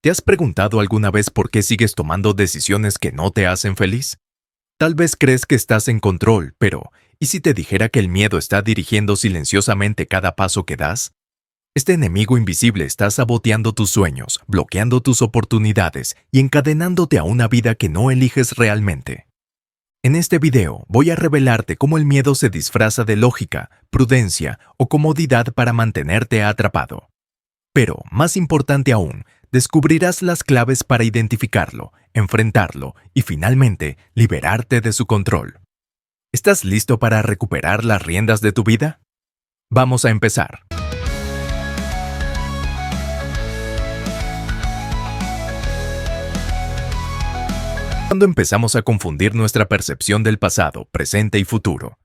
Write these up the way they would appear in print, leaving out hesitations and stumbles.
¿Te has preguntado alguna vez por qué sigues tomando decisiones que no te hacen feliz? Tal vez crees que estás en control, pero ¿y si te dijera que el miedo está dirigiendo silenciosamente cada paso que das? Este enemigo invisible está saboteando tus sueños, bloqueando tus oportunidades y encadenándote a una vida que no eliges realmente. En este video voy a revelarte cómo el miedo se disfraza de lógica, prudencia o comodidad para mantenerte atrapado. Pero, más importante aún, descubrirás las claves para identificarlo, enfrentarlo y finalmente liberarte de su control. ¿Estás listo para recuperar las riendas de tu vida? Vamos a empezar. Cuando empezamos a confundir nuestra percepción del pasado, presente y futuro.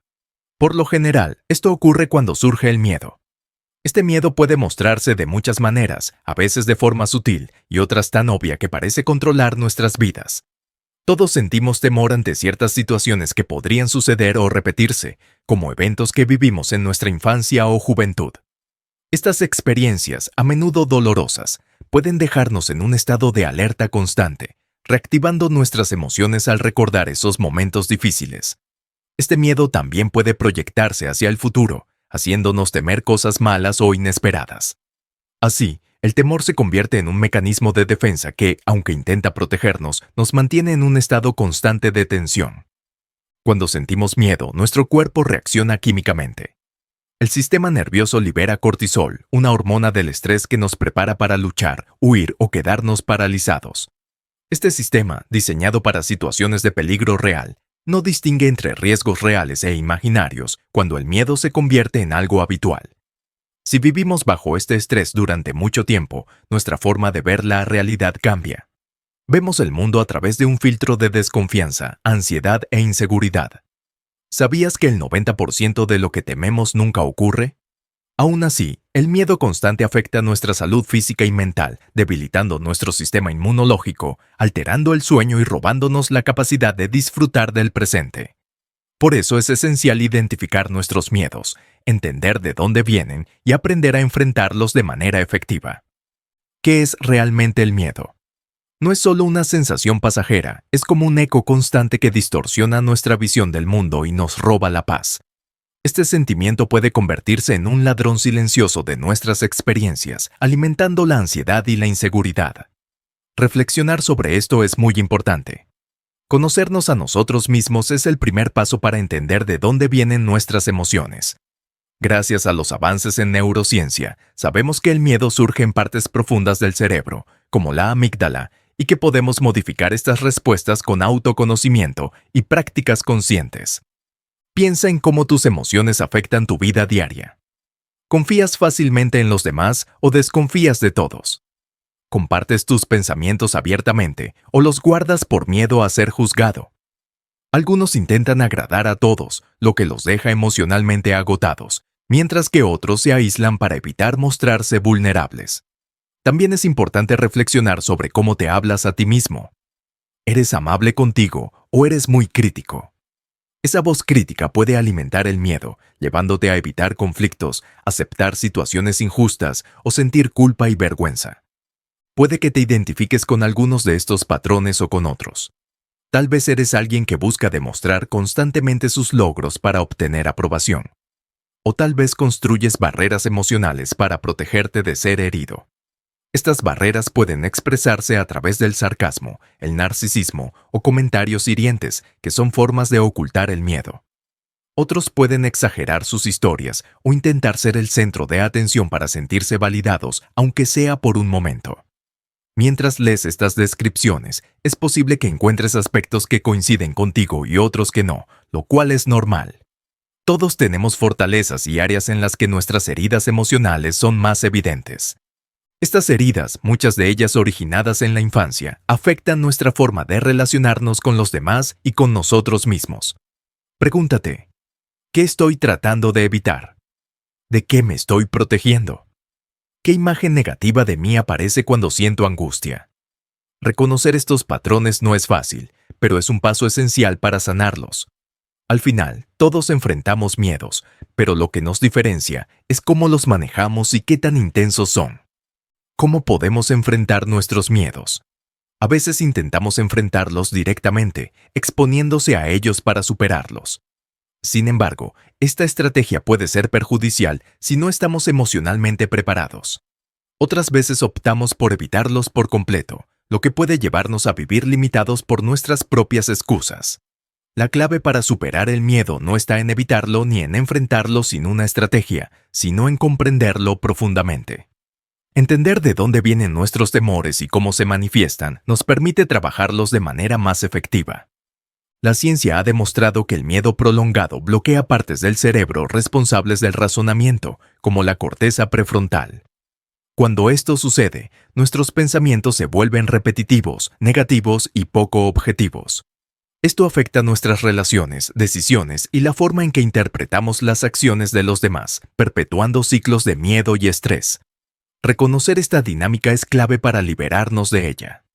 Por lo general, esto ocurre cuando surge el miedo. Este miedo puede mostrarse de muchas maneras, a veces de forma sutil y otras tan obvia que parece controlar nuestras vidas. Todos sentimos temor ante ciertas situaciones que podrían suceder o repetirse, como eventos que vivimos en nuestra infancia o juventud. Estas experiencias, a menudo dolorosas, pueden dejarnos en un estado de alerta constante, reactivando nuestras emociones al recordar esos momentos difíciles. Este miedo también puede proyectarse hacia el futuro, haciéndonos temer cosas malas o inesperadas. Así, el temor se convierte en un mecanismo de defensa que, aunque intenta protegernos, nos mantiene en un estado constante de tensión. Cuando sentimos miedo, nuestro cuerpo reacciona químicamente. El sistema nervioso libera cortisol, una hormona del estrés que nos prepara para luchar, huir o quedarnos paralizados. Este sistema, diseñado para situaciones de peligro real, no distingue entre riesgos reales e imaginarios cuando el miedo se convierte en algo habitual. Si vivimos bajo este estrés durante mucho tiempo, nuestra forma de ver la realidad cambia. Vemos el mundo a través de un filtro de desconfianza, ansiedad e inseguridad. ¿Sabías que el 90% de lo que tememos nunca ocurre? Aún así, el miedo constante afecta nuestra salud física y mental, debilitando nuestro sistema inmunológico, alterando el sueño y robándonos la capacidad de disfrutar del presente. Por eso es esencial identificar nuestros miedos, entender de dónde vienen y aprender a enfrentarlos de manera efectiva. ¿Qué es realmente el miedo? No es solo una sensación pasajera, es como un eco constante que distorsiona nuestra visión del mundo y nos roba la paz. Este sentimiento puede convertirse en un ladrón silencioso de nuestras experiencias, alimentando la ansiedad y la inseguridad. Reflexionar sobre esto es muy importante. Conocernos a nosotros mismos es el primer paso para entender de dónde vienen nuestras emociones. Gracias a los avances en neurociencia, sabemos que el miedo surge en partes profundas del cerebro, como la amígdala, y que podemos modificar estas respuestas con autoconocimiento y prácticas conscientes. Piensa en cómo tus emociones afectan tu vida diaria. ¿Confías fácilmente en los demás o desconfías de todos? ¿Compartes tus pensamientos abiertamente o los guardas por miedo a ser juzgado? Algunos intentan agradar a todos, lo que los deja emocionalmente agotados, mientras que otros se aíslan para evitar mostrarse vulnerables. También es importante reflexionar sobre cómo te hablas a ti mismo. ¿Eres amable contigo o eres muy crítico? Esa voz crítica puede alimentar el miedo, llevándote a evitar conflictos, aceptar situaciones injustas o sentir culpa y vergüenza. Puede que te identifiques con algunos de estos patrones o con otros. Tal vez eres alguien que busca demostrar constantemente sus logros para obtener aprobación. O tal vez construyes barreras emocionales para protegerte de ser herido. Estas barreras pueden expresarse a través del sarcasmo, el narcisismo o comentarios hirientes, que son formas de ocultar el miedo. Otros pueden exagerar sus historias o intentar ser el centro de atención para sentirse validados, aunque sea por un momento. Mientras lees estas descripciones, es posible que encuentres aspectos que coinciden contigo y otros que no, lo cual es normal. Todos tenemos fortalezas y áreas en las que nuestras heridas emocionales son más evidentes. Estas heridas, muchas de ellas originadas en la infancia, afectan nuestra forma de relacionarnos con los demás y con nosotros mismos. Pregúntate, ¿qué estoy tratando de evitar? ¿De qué me estoy protegiendo? ¿Qué imagen negativa de mí aparece cuando siento angustia? Reconocer estos patrones no es fácil, pero es un paso esencial para sanarlos. Al final, todos enfrentamos miedos, pero lo que nos diferencia es cómo los manejamos y qué tan intensos son. ¿Cómo podemos enfrentar nuestros miedos? A veces intentamos enfrentarlos directamente, exponiéndose a ellos para superarlos. Sin embargo, esta estrategia puede ser perjudicial si no estamos emocionalmente preparados. Otras veces optamos por evitarlos por completo, lo que puede llevarnos a vivir limitados por nuestras propias excusas. La clave para superar el miedo no está en evitarlo ni en enfrentarlo sin una estrategia, sino en comprenderlo profundamente. Entender de dónde vienen nuestros temores y cómo se manifiestan nos permite trabajarlos de manera más efectiva. La ciencia ha demostrado que el miedo prolongado bloquea partes del cerebro responsables del razonamiento, como la corteza prefrontal. Cuando esto sucede, nuestros pensamientos se vuelven repetitivos, negativos y poco objetivos. Esto afecta nuestras relaciones, decisiones y la forma en que interpretamos las acciones de los demás, perpetuando ciclos de miedo y estrés. Reconocer esta dinámica es clave para liberarnos de ella.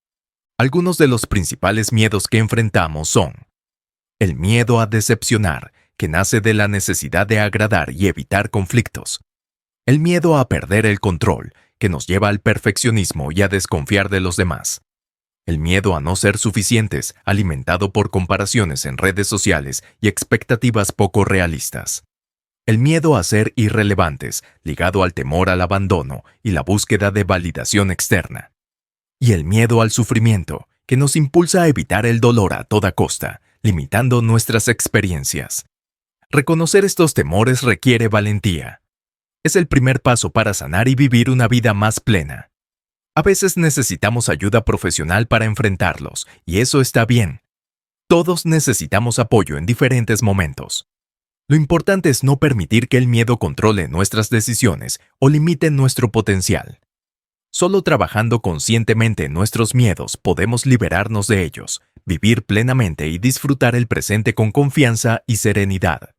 Algunos de los principales miedos que enfrentamos son: el miedo a decepcionar, que nace de la necesidad de agradar y evitar conflictos. El miedo a perder el control, que nos lleva al perfeccionismo y a desconfiar de los demás. El miedo a no ser suficientes, alimentado por comparaciones en redes sociales y expectativas poco realistas. El miedo a ser irrelevantes, ligado al temor al abandono y la búsqueda de validación externa. Y el miedo al sufrimiento, que nos impulsa a evitar el dolor a toda costa, limitando nuestras experiencias. Reconocer estos temores requiere valentía. Es el primer paso para sanar y vivir una vida más plena. A veces necesitamos ayuda profesional para enfrentarlos, y eso está bien. Todos necesitamos apoyo en diferentes momentos. Lo importante es no permitir que el miedo controle nuestras decisiones o limite nuestro potencial. Solo trabajando conscientemente en nuestros miedos podemos liberarnos de ellos, vivir plenamente y disfrutar el presente con confianza y serenidad.